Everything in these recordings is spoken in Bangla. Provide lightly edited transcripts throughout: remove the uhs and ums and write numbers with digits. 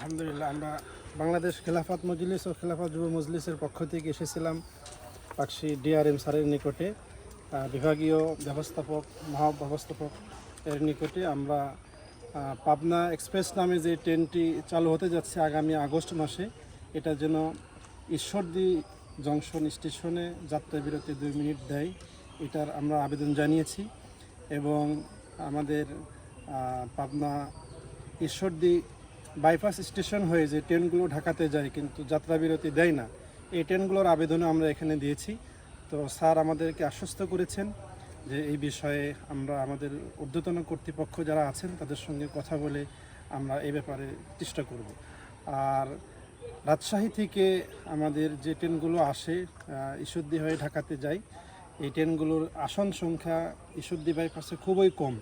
আলহামদুলিল্লাহ, আমরা বাংলাদেশ খেলাফত মজলিস ও খেলাফত যুব মজলিসের পক্ষ থেকে এসেছিলাম পাকশি ডিআরএম স্যারের নিকটে, বিভাগীয় ব্যবস্থাপক মহাব্যবস্থাপক এর নিকটে। আমরা পাবনা এক্সপ্রেস নামে যে ট্রেনটি চালু হতে যাচ্ছে আগামী আগস্ট মাসে, এটার জন্য ঈশ্বরদী জংশন স্টেশনে যাত্রা বিরতি 2 মিনিট দেয়, এটার আমরা আবেদন জানিয়েছি। এবং আমাদের পাবনা ঈশ্বরদী বাইপাস স্টেশন হয়ে যে ট্রেনগুলো ঢাকাতে যায় কিন্তু যাত্রাবিরতি দেয় না, এই ট্রেনগুলোর আবেদনও আমরা এখানে দিয়েছি। তো স্যার আমাদেরকে আশ্বস্ত করেছেন যে এই বিষয়ে আমরা আমাদের ঊর্ধ্বতন কর্তৃপক্ষ যারা আছেন তাদের সঙ্গে কথা বলে আমরা এই ব্যাপারে চেষ্টা করব। আর রাজশাহী থেকে আমাদের যে ট্রেনগুলো আসে ঈশ্বরদী হয়ে ঢাকাতে যায়, এই ট্রেনগুলোর আসন সংখ্যা ঈশ্বরদী বাইপাসে খুবই কম।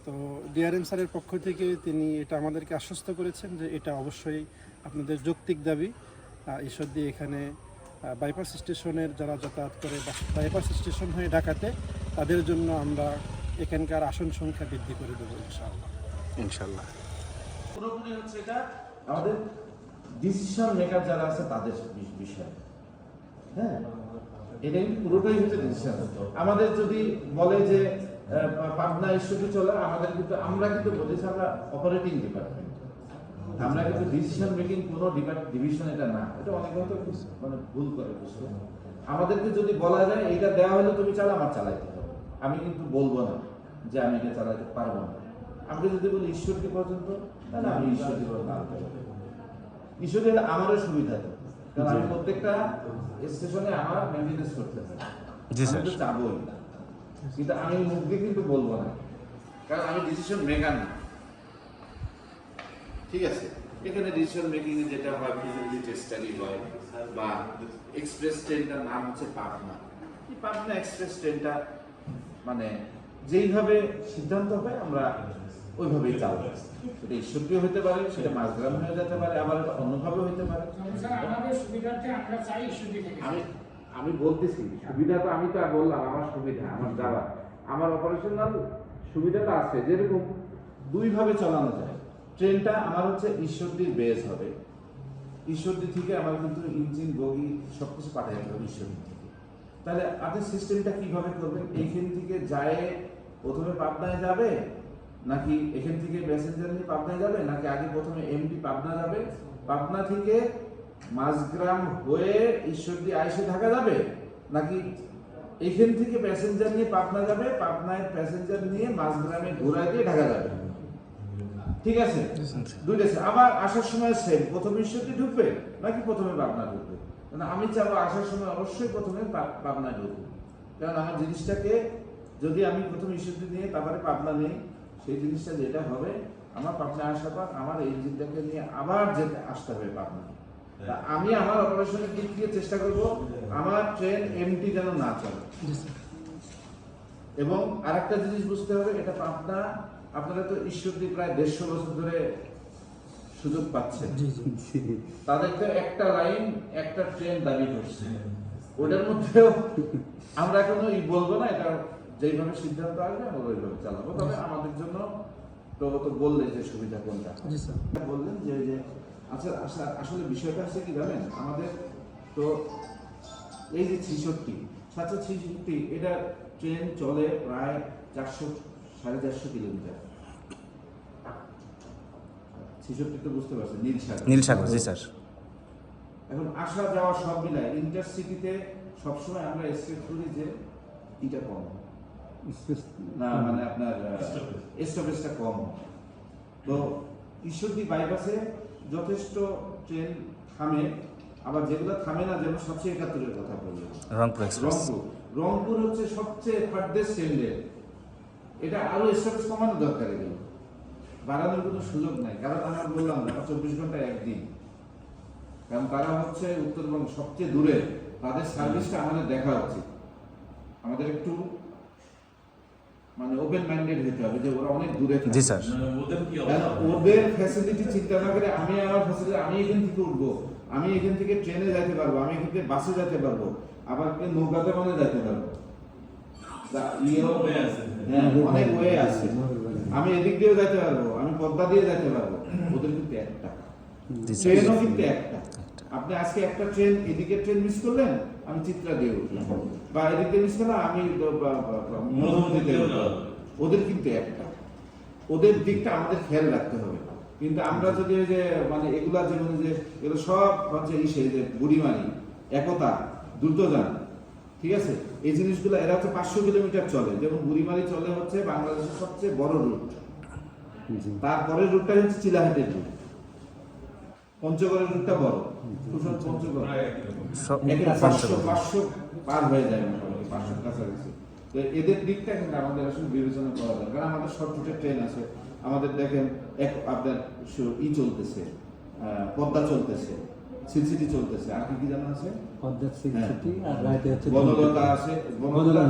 তো ডিআরএম স্যারের পক্ষ থেকে তিনি এটা আমাদেরকে আশ্বস্ত করেছেন যে এটা অবশ্যই আপনাদের যৌক্তিক দাবি। ঈশ্বরদী এখানে বাইপাস স্টেশনের যারা যাতায়াত করে বাইপাস স্টেশন হয়ে ঢাকাতে, তাদের জন্য আমরা এখানকার আসন সংখ্যা বৃদ্ধি করে দেবো ইনশাআল্লাহ। পুরোপুরি হচ্ছে এটা আমাদের ডিসিশন মেকার যারা আছে তাদের বিষয়। হ্যাঁ, এটা কিন্তু পুরোটাই হচ্ছে ডিসিশন। আমাদের যদি বলে যে পাবনা ইস্যুটি চলে, আমাদের কিন্তু আমরা কিন্তু বলেছি আমরা অপারেটিং ডিপার্টমেন্ট, আমরা কিন্তু ডিসিশন মেকিং কোনো ডিভিশন এটা না। এটা অনেক হয়তো মানে ভুল করে বুঝতে। আমাদেরকে যদি বলা যায় এইটা দেওয়া হলে তুমি চালা, আমার চালাইতে হবে, আমি কিন্তু বলবো না যে আমি এটা চালাতে পারবো না। আমরা যদি বলি ঈশ্বরদী পর্যন্ত, তাহলে আমি ঈশ্বরদী পর্যন্ত আনতে পারবো। ঈশ্বরদী হলে আমারও সুবিধা তো, কারণ আমি প্রত্যেকটা স্টেশনে আমার মেনটেনেন্স করতে হবে, আমি তো চাবই, কিন্তু আমি মুখ দিয়ে কিন্তু বলবো না, কারণ আমি ডিসিশন মেকার না। ঠিক আছে, এখানে ডিসিশন মেকিং এ যেটা হয় ফিজিবিলিটি স্টাডি হয়, বা এক্সপ্রেস ট্রেনটার নাম হচ্ছে পাবনা। এই পাবনা এক্সপ্রেস ট্রেনটা মানে যেইভাবে সিদ্ধান্ত হয় আমরা ওইভাবেই চালাবো। সেটা ঈশ্বরদীও হতে পারে, সেটা মাঝগ্রাম হয়ে যেতে পারে, আবার অন্যভাবে হতে পারে। আমি বলতেছি সুবিধা তো, আমি তো বললাম আমার সুবিধা, আমার যাওয়া, আমার অপারেশনাল সুবিধাটা আছে। যেরকম 2 ভাবে চালানো যায় ট্রেনটা। আমার হচ্ছে ঈশ্বরদীর বেস হবে, ঈশ্বরদী থেকে আমার কিন্তু ইঞ্জিন বগি সবকিছু পাঠাতে হবে ঈশ্বরদী থেকে। তাহলে আপনি সিস্টেমটা কিভাবে করবেন? এইখান থেকে যায় প্রথমে পাবনায় যাবে, নাকি এখান থেকে প্যাসেঞ্জার নিয়ে পাবনায় যাবে, নাকি আগে প্রথমে এমটি পাবনা যাবে, পাবনা থেকে মাঝগ্রাম হয়ে ঈশ্বরদী আইসে ঢাকা যাবে, নাকি এখান থেকে প্যাসেঞ্জার নিয়ে পাবনা যাবে, পাবনায় প্যাসেঞ্জার নিয়ে মাঝগ্রামে ঘোরায় দিয়ে ঢাকা যাবে। ঠিক আছে, দুইটা। আবার আসার সময় সেম, প্রথমে ঈশ্বরদী ঢুকবে নাকি প্রথমে পাবনা ঢুকবে? আমি চাবো আসার সময় অবশ্যই প্রথমে পাবনা ঢুকবে, কারণ আমার জিনিসটাকে যদি আমি প্রথমে ঈশ্বরদী নিয়ে তারপরে পাবনা নেই, সেই জিনিসটা যেটা হবে আমার পাবনা আসার পর আমার এই ইঞ্জিনটাকে নিয়ে আবার যেতে আসতে হবে পাবনা। আমি আমার অপারেশনের দিক থেকে চেষ্টা করব আমার ট্রেন এমটি যেন না চলে। এবং আরেকটা জিনিস বুঝতে হবে, এটা পাবনা আপনারা তো ঈশ্বরদী প্রায় 150 বছর ধরে সুযোগ পাচ্ছেন, তাদের তো একটা লাইন একটা ট্রেন দাবি করছে, ওটার মধ্যেও আমরা এখনো বলবো না, এটা যেইভাবে সিদ্ধান্ত আসবে আমরা ওইভাবে চালাবো। তবে আমাদের জন্য তো বললে যে সুবিধা কোনটা বললেন যে আচ্ছা আসলে বিষয়টা আছে কি জানেন, আমাদের তো এই যে 766 এটা ট্রেন চলে প্রায় 400-450 কিলোমিটার। 66 তো বুঝতে পারছেন, নীলসাগর। জি স্যার। এখন আসা যাওয়া সব মিলায় ইন্টারসিটিতে সবসময় আমরা এক্সপেক্ট করি যে এটা কম না, মানে আপনার স্টপেজটা কম। তো ঈশ্বরদী বাইপাসে যথেষ্ট ট্রেন থামে, আবার যেগুলো থামে না, যেমন 771-এর কথা বললেন রংপুর হচ্ছে সবচেয়ে ফার্দেস্ট স্ট্যান্ডার্ড, এটা আরো স্টপেজ কমানো দরকার, এগুলো বাড়ানোর কোনো সুযোগ নাই। কারণ আমরা বললাম না 24 ঘন্টায় একদিন, কারণ তারা হচ্ছে উত্তরবঙ্গ সবচেয়ে দূরে, তাদের সার্ভিসটা আমাদের দেখা উচিত। আমাদের একটু মানে ওপেন মাইন্ডেড হতে হবে যে ওরা অনেক দূরে থাকে। জি স্যার, ওদের ফ্যাসিলিটি চিন্তা না করে আমি আমার ফ্যাসিলিটি, আমি এখান থেকে উঠবো, আমি এখান থেকে ট্রেনে যেতে পারবো, আমি এখান থেকে বাসে যেতে পারবো, আবার নৌকাতে মানে যেতে পারবো, অনেক ওয়ে আছে। আমি এদিক দিয়েও যেতে পারবো, আমি পদ্মা দিয়ে যেতে পারবো। ওদের কিন্তু একটা ট্রেনও কিন্তু একটা। আপনি আজকে একটা ট্রেন, এদিকে ট্রেন মিস করলেন, আমি চিত্রা দিয়ে উঠলাম, বা এদিকে মিস করলাম আমি মধুমতিতে উঠলাম। ওদের কিন্তু একটা, ওদের দিকটা আমাদের খেয়াল রাখতে হবে। কিন্তু আমরা যদি ওই যে মানে এগুলা যেমন যে এগুলো সব হচ্ছে ইসে যে বুড়িমারি, একতা, দ্রুতযান, ঠিক আছে, এই জিনিসগুলো এরা হচ্ছে 500 কিলোমিটার চলে। যেমন বুড়িমারি চলে হচ্ছে বাংলাদেশের সবচেয়ে বড় রুট, তারপরের রুটটা হচ্ছে চিলাহাটের রুট, পঞ্চগড়ের রুটটা বড়, পঞ্চগড় 500 পার হয়ে যায় মোটামুটি, 500 কাছাকাছি। তো এদের দিকটা কিন্তু আমাদের আসলে বিবেচনা করা দরকার। কারণ আমাদের শর্ট রুটের ট্রেন আছে, আমাদের দেখেন আপনার চলতেছে, পদ্মা চলতেছে, সিলসিটি চলতেছে, আর কি কি জানা আছে, পদ্মা সিলসিটি আর রাইতে হচ্ছে বনলতা আছে, বনলতা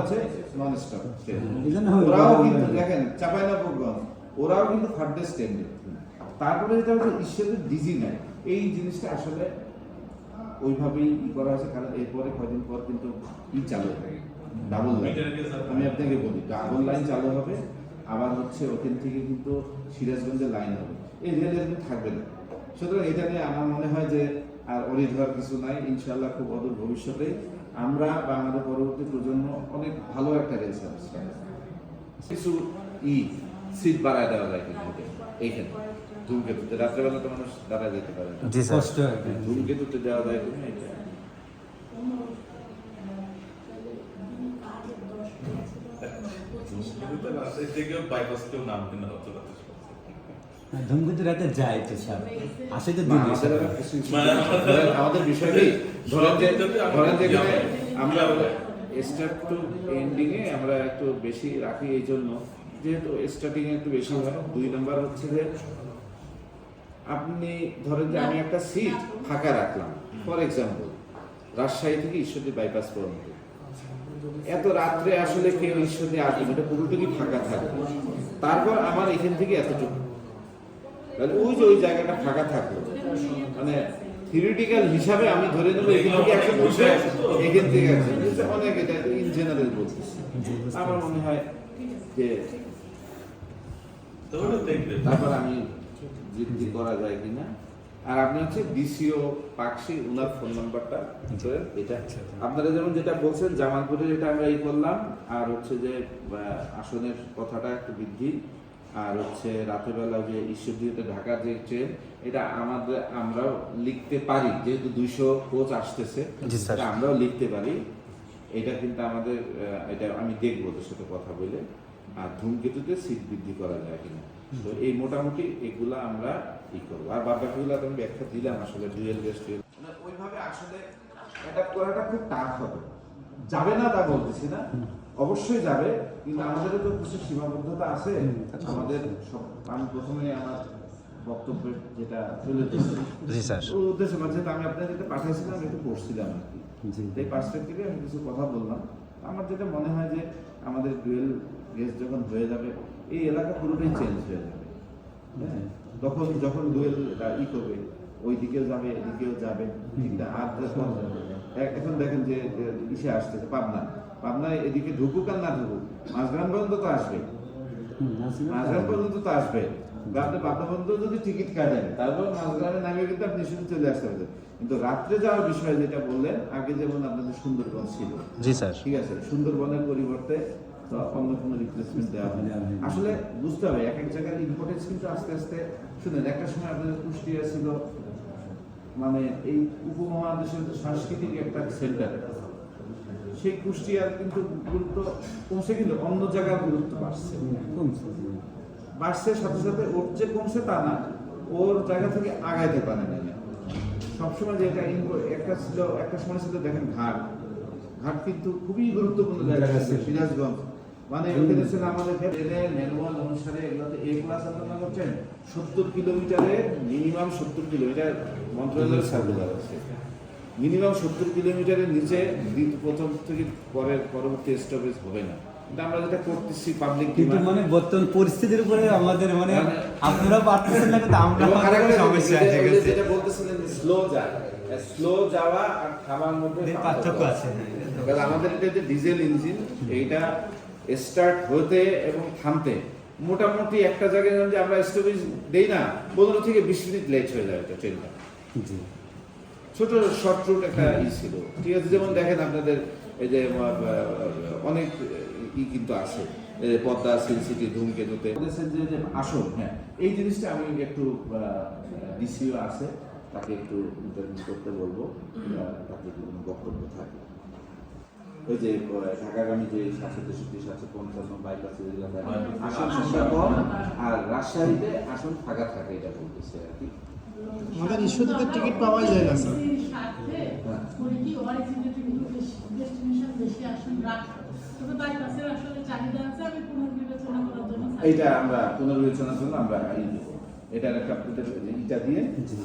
আছে নন স্টপ ট্রেন। এজন্য ওরাও কিন্তু দেখেন চাঁপাইনবাবগঞ্জ, ওরাও কিন্তু ফার্স্ট স্ট্যান্ডে। তারপরে যেটা হচ্ছে ঈশ্বরের ডিজি নাই, এই জিনিসটা আসলে ওইভাবেই করা হয়েছে। কারণ এরপরে কয়দিন পর কিন্তু চালু হবে, ডাবল লাইন। আমি আপনাকে বলি, ডাবল লাইন চালু হবে, আবার হচ্ছে ওখান থেকে কিন্তু সিরাজগঞ্জের লাইন হবে, এই রেলের কিন্তু থাকবে না। সুতরাং এটা নিয়ে আমার মনে হয় যে আর অরিত হওয়ার কিছু নাই। ইনশাআল্লাহ খুব অদূর ভবিষ্যতে আমরা বা আমাদের পরবর্তী প্রজন্ম অনেক ভালো একটা রেল সার্ভিস পাবে। কিছু সিট বাড়ায় দেওয়া যায় কিন্তু এইখানে ধূমকেতুতে, রাত্রেবেলা তো মানুষ দাঁড়ায় যেতে পারে না, কষ্ট হয়। ধূমকেতুতে দেওয়া যায় কিন্তু এটা। ধূমকেতু রাতে যায় তো স্যার, আসে তো না, দিন আমাদের বিষয়টি ধরেন যে যেখানে আমরা স্টার্ট টু এন্ডিং এ আমরা একটু বেশি রাখি, এই জন্য যেহেতু স্টার্টিং এ একটু বেশি হয়। 2 নাম্বার হচ্ছে যে আপনি ধরেন যে আমি একটা সিট ফাঁকা রাখলাম, ফর এক্সাম্পল রাজশাহী থেকে ঈশ্বরদী বাইপাস পর্যন্ত, এত রাত্রে আসলে কেউ ঈশ্বরদী আসবে, এটা পুরোটুকুই ফাঁকা থাকবে। তারপর আমার এখান থেকে এতটুকু, তাহলে ওই যে ওই জায়গাটা ফাঁকা থাকলো, মানে থিওরিটিক্যাল হিসাবে আমি ধরে নেবো এখান থেকে 100 বসে, এখান থেকে 100, অনেক এটা ইন জেনারেল বলতেছি। আমার মনে হয় যে তারপর আমি বৃদ্ধি করা যায় কিনা। আর আপনি হচ্ছে ডিসিও পাকশি, ওনার ফোন নাম্বারটা এটা আপনারা যেমন যেটা বলছেন জামালপুরের, এটা আমরা এই করলাম। আর হচ্ছে যে আসনের কথাটা একটু বৃদ্ধি, আর হচ্ছে রাতের বেলা যে ঈশ্বরদীতে ঢাকার যে ট্রেন, এটা আমরাও লিখতে পারি, যেহেতু 200 কোচ আসতেছে, এটা আমরাও লিখতে পারি। এটা কিন্তু আমাদের এটা আমি দেখবো ওদের সাথে কথা বলে। আর ধূমকেতুতে সিট বৃদ্ধি করা যায় কিনা, তো এই মোটামুটি এগুলা আমরা ই করবো। আর বাকিগুলো আমি ব্যাখ্যা দিলাম, আসলে ডুয়েল বেস্ট ওইভাবে আসলে অ্যাডাপ্ট করাটা খুব টাফ হবে। যাবে না তা বলতেছি না, অবশ্যই যাবে, কিন্তু আমাদেরও তো কিছু সীমাবদ্ধতা আছে। আমাদের আমি প্রথমে আমার বক্তব্য যেটা চলে উদ্দেশ্যে মাঝে আমি আপনার যেটা পাঠাইছিলাম একটু পড়ছিলাম আর কি, এই পার্সপেক্টিভে আমি কিছু কথা বললাম। আমার যেটা মনে হয় যে আমাদের ডুয়েল গেজ যখন হয়ে যাবে, এই এলাকা পুরোটাই চেঞ্জ হয়ে যাবে। হ্যাঁ, তখন যখন ডুয়েল ই করবে, ওই দিকেও যাবে, এদিকেও যাবে, ঠিকটা। আর এখন দেখেন যে ইসে আসতেছে পাবনায় এদিকে ঢুকুক আর না ঢুকুক, মাঝগ্রাম পর্যন্ত তো আসবে, মাঝগ্রাম পর্যন্ত তো আসবে। আপনি পাবনা পর্যন্ত যদি টিকিট কাটেন, তারপর মাঝগ্রামে নামে কিন্তু আপনি শুধু চলে আসতে পারবেন। কিন্তু রাত্রে যাওয়ার বিষয় যেটা বললেন, আগে যেমন আপনাদের সুন্দরবন ছিল, জি স্যার, ঠিক আছে, সুন্দরবনের পরিবর্তে তো অন্য কোনো রিপ্লেসমেন্ট দেওয়া হয়। আসলে বুঝতে হবে এক এক জায়গার ইম্পর্টেন্স কিন্তু আস্তে আস্তে। শুনেন, একটা সময় আপনাদের কুষ্টিয়া ছিল মানে এই উপমহাদেশের সাংস্কৃতিক একটা সেন্টার, সেই কুষ্টিয়ার কিন্তু গুরুত্ব কমছে, কিন্তু অন্য জায়গার গুরুত্ব বাড়ছে সাথে সাথে ওর যে কমছে তা না, ওর জায়গা থেকে আগাইতে পারে না। সবসময় যে একটা ছিল, একটা সময় ছিল দেখেন ঘাট কিন্তু খুবই গুরুত্বপূর্ণ জায়গা আছে সিরাজগঞ্জ, মানে ওখানে ছিল আমাদের ম্যানুয়াল অনুসারে এগুলোতে এ ক্লাস আপনারা করছেন 70 কিলোমিটারে মিনিমাম 70 কিলোমিটার মন্ত্রণালয়ের সার্কুলার আছে, মিনিমাম 70 কিলোমিটারের নিচে প্রথম থেকে পরবর্তী স্টপেজ হবে না। আমরা যেটা করতেছি পাবলিক, কিন্তু মানে বর্তমান পরিস্থিতির উপরে আমাদের মানে আপনারা পারতেছেন না, কিন্তু আমরা সমস্যা আছে। যেটা বলতেছিলেন স্লো যাওয়া আর থামার মধ্যে পার্থক্য আছে। আমাদের এটা যে ডিজেল ইঞ্জিন, এইটা স্টার্ট হতে এবং থামতে মোটামুটি একটা জায়গায় যে আমরা স্টপেজ দেই না 15 থেকে 20 মিনিট লেট হয়ে যায় একটা ট্রেনটা। জি ছোট শর্ট রুট একটা ছিল, ঠিক আছে। যেমন দেখেন আপনাদের এই যে অনেক কিন্তু আছে, পদ্মা, সিটি, ধূমকেতুতে বলেছেন যে আসল, হ্যাঁ এই জিনিসটা আমি একটু ডিসিও আছে তাকে একটু ইন্টারভিউ করতে বলবো, তাতে কোনো বক্তব্য থাকে। ওই যে ঢাকাগামী যে 763-750 বাইপাস এলাকায় আসন সংখ্যা কম, আর রাজশাহীতে আসন ফাঁকা থাকে, এটা বলতেছে আর কি। আমাদের ইস্যুতে টিকিট পাওয়াই যায় না স্যার। এইটা আমরা পুনর্বিবেচনার জন্য আমরা এটার একটা আপনাদের ইটা দিয়ে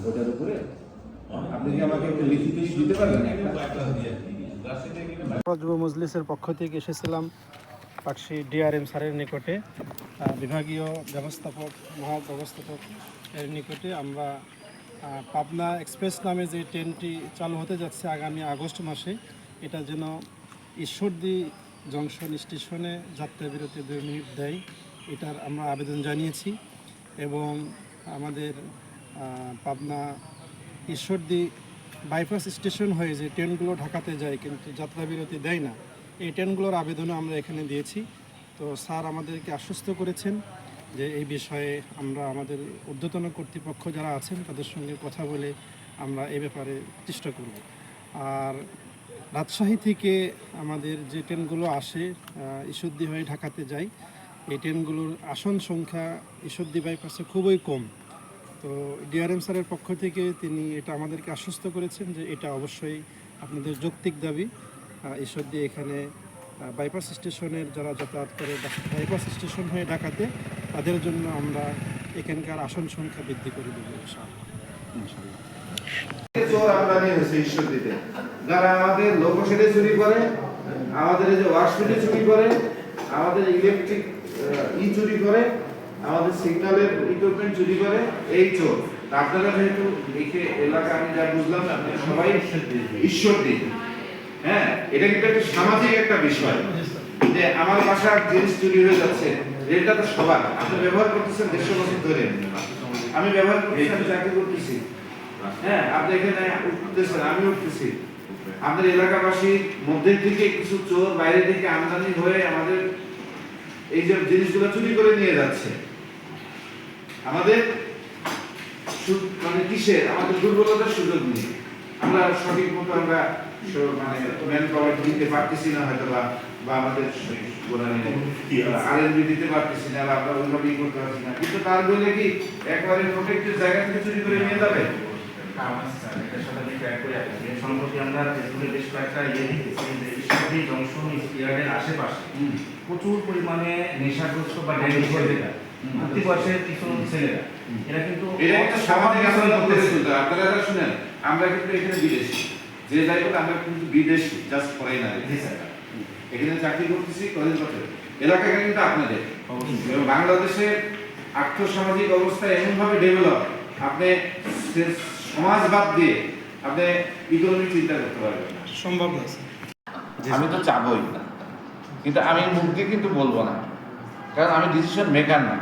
ওটার উপরে আপনি কি আমাকে একটু লিখিত দিতে পারবেন একটা? যুব মজলিসের পক্ষ থেকে এসেছিলাম পাকশি ডিআরএম স্যারের নিকটে, বিভাগীয় ব্যবস্থাপক মহাব্যবস্থাপক এর নিকটে আমরা পাবনা এক্সপ্রেস নামে যে ট্রেনটি চালু হতে যাচ্ছে আগামী আগস্ট মাসে, এটা যেন ঈশ্বরদী জংশন স্টেশনে যাত্রা বিরতি 2 মিনিট দেয়, এটার আমরা আবেদন জানিয়েছি। এবং আমাদের পাবনা ঈশ্বরদী বাইপাস স্টেশন হয়ে যে ট্রেনগুলো ঢাকাতে যায় কিন্তু যাত্রাবিরতি দেয় না, এই ট্রেনগুলোর আবেদনও আমরা এখানে দিয়েছি। তো স্যার আমাদেরকে আশ্বস্ত করেছেন যে এই বিষয়ে আমরা আমাদের ঊর্ধ্বতন কর্তৃপক্ষ যারা আছেন তাদের সঙ্গে কথা বলে আমরা এ ব্যাপারে চেষ্টা করব। আর রাজশাহী থেকে আমাদের যে ট্রেনগুলো আসে ঈশ্বরদী হয়ে ঢাকাতে যায়, এই ট্রেনগুলোর আসন সংখ্যা ঈশ্বরদী বাইপাসে খুবই কম। তো ডিআরএম স্যারের পক্ষ থেকে তিনি এটা আমাদেরকে আশ্বস্ত করেছেন যে এটা অবশ্যই আপনাদের যৌক্তিক দাবি। ঈশ্বরদী এখানে বাইপাস স্টেশনের যারা যাতায়াত করে বাইপাস স্টেশন হয়ে ঢাকাতে, তাদের জন্য আমরা এখানকার আসন সংখ্যা বৃদ্ধি করে দেবো ইনশাআল্লাহ। চোর আমদানি হয়েছে ঈশ্বরদীতে, যারা আমাদের লোকোশেডে চুরি করে, আমাদের এই যে ওয়াশফিটে চুরি করে, আমাদের ইলেকট্রিক চুরি করে, আমাদের সিগন্যালের ইকুইপমেন্ট চুরি করে, এই চোর। আপনারা যেহেতু দেখে এলাকা আমি যা বুঝলাম আপনি সবাই ঈশ্বরদী, হ্যাঁ এটা কিন্তু একটা সামাজিক একটা বিষয় যে আমার বাসার জিনিস চুরি হয়ে যাচ্ছে, এটা তো সবার। আপনি ব্যবহার করতেছেন 150 বছর ধরে, আমি ব্যবহার করতেছি, আমি চাকরি করতেছি, হ্যাঁ আপনি এখানে উঠতেছেন, আমি উঠতেছি। আমাদের এলাকাবাসীর মধ্যে থেকে কিছু চোর বাইরে থেকে আমদানি হয়ে আমাদের এই যে জিনিসগুলো চুরি করে নিয়ে যাচ্ছে। আমাদের মানে কিসের আমাদের দুর্বলতার সুযোগ নেই, আমরা সঠিক মতো আমরা মানে ম্যান পাওয়ার দিতে পারতেছি না হয়তো, বা আমাদের আরএনবি দিতে পারতেছি না, বা আমরা ওইভাবেই করতে পারছি না। কিন্তু তার বলে কি একবারে প্রোটেক্টেড জায়গা থেকে চুরি করে নিয়ে যাবে? সম্প্রতি আমরা ফেসবুকে বেশ কয়েকটা দেখেছি যে ঈশ্বরদী জংশন ইয়ার্ডের আশেপাশে প্রচুর পরিমাণে নেশাগ্রস্ত বা মধ্যে বয়সের কিছু ছেলেরা, এরা কিন্তু এটা একটা সামাজিক আচরণ করতেছে। আপনারা শুনেন, আমরা কিন্তু এখানে বিদেশি, যে যাই হোক আমরা কিন্তু বিদেশি, জাস্ট ফরেনার। এখানে চাকরি করতেছি কলেজ বছর, এলাকাটা কিন্তু আপনাদের। এবং বাংলাদেশের আর্থসামাজিক অবস্থা এমনভাবে ডেভেলপ, আপনি সমাজ বাদ দিয়ে আপনি ইকোনমিক চিন্তা করতে পারবেন না, সম্ভব না। আমি তো চাবই, কিন্তু আমি মুখ দিয়ে কিন্তু বলবো না, কারণ আমি ডিসিশন মেকার না।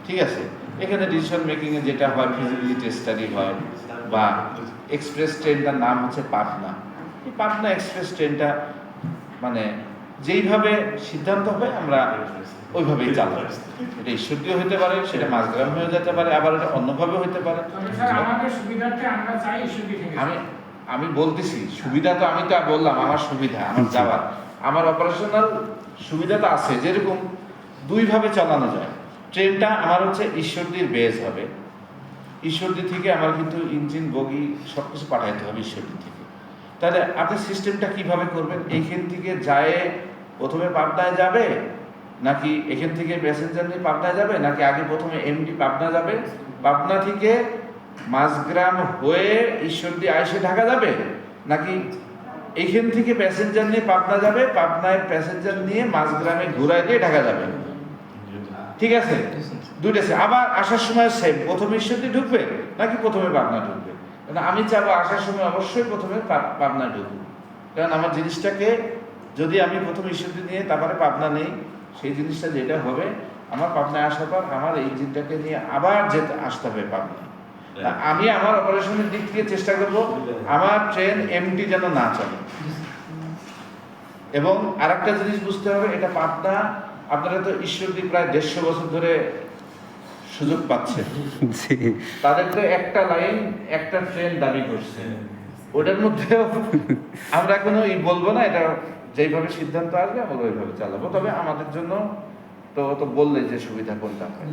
ঠিক আছে, এখানে ডিসিশন মেকিং এ যেটা হয় ফিজিবিলিটি স্টাডি হয়, বা এক্সপ্রেস ট্রেনটার নাম হচ্ছে পাটনা। এই পাটনা এক্সপ্রেস ট্রেনটা মানে যেইভাবে সিদ্ধান্ত হবে আমরা ওইভাবেই চালাবো। এটা ঈশ্বরদীয় হতে পারে, সেটা মাঝগ্রাম হয়ে যেতে পারে, আবার এটা অন্যভাবে হতে পারে। আমি বলতেছি সুবিধা তো আমি তো বললাম আমার সুবিধা, আমার যাওয়ার, আমার অপারেশনাল সুবিধা তো আছে। যেরকম 2 ভাবে চালানো যায়, ট্রেনটা আমার হচ্ছে ঈশ্বরদীর বেজ হবে, ঈশ্বরদী থেকে আমার কিন্তু ইঞ্জিন বগি সব কিছু পাঠাইতে হবে ঈশ্বরদী থেকে। তাহলে আপনি সিস্টেমটা কিভাবে করবেন? এইখান থেকে যায় প্রথমে পাবনায় যাবে, নাকি এখান থেকে প্যাসেঞ্জার নিয়ে পাবনায় যাবে, নাকি আগে প্রথমে এমডি পাবনা যাবে, পাবনা থেকে মাঝগ্রাম হয়ে ঈশ্বরদী আইসে ঢাকা যাবে, নাকি এখান থেকে প্যাসেঞ্জার নিয়ে পাবনা যাবে, পাবনায় প্যাসেঞ্জার নিয়ে মাঝগ্রামে ঘুরাই দিয়ে ঢাকা যাবে? ঠিক আছে, দুইটা আছে। আবার আসার সময় সেম, প্রথমে ঈশ্বরদী ঢুকবে নাকি প্রথমে পাবনা ঢুকবে? কারণ আমি চাবো আসার সময় অবশ্যই প্রথমে পাবনা ঢুকবো, কারণ আমার জিনিসটাকে যদি আমি প্রথমে ঈশ্বরদী নিয়ে তারপরে পাবনা নেই, সেই জিনিসটা যেটা হবে, আমার পাবনায় আসার পর আমার এই জিনটাকে নিয়ে আবার যেতে আসতে হবে পাবনা। তা আমি আমার অপারেশনের দিক থেকে চেষ্টা করব আমার ট্রেন এমটি যেন না চলে। এবং আরেকটা জিনিস বুঝতে হবে, এটা পাবনা আপনারা তো ঈশ্বরদী প্রায় 150 বছর ধরে সুযোগ পাচ্ছেন, তাদের তো একটা লাইন একটা ট্রেন দাবি করছে, ওটার মধ্যেও আমরা এখনো বলবো না, এটা যেইভাবে সিদ্ধান্ত আসবে আমরা ওইভাবে চালাবো। তবে আমাদের জন্য তো বললে যে সুবিধা কোনটা হয়,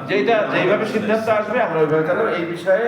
যেইভাবে সিদ্ধান্ত আসবে আমরা ওইভাবে চালাবো। এই বিষয়ে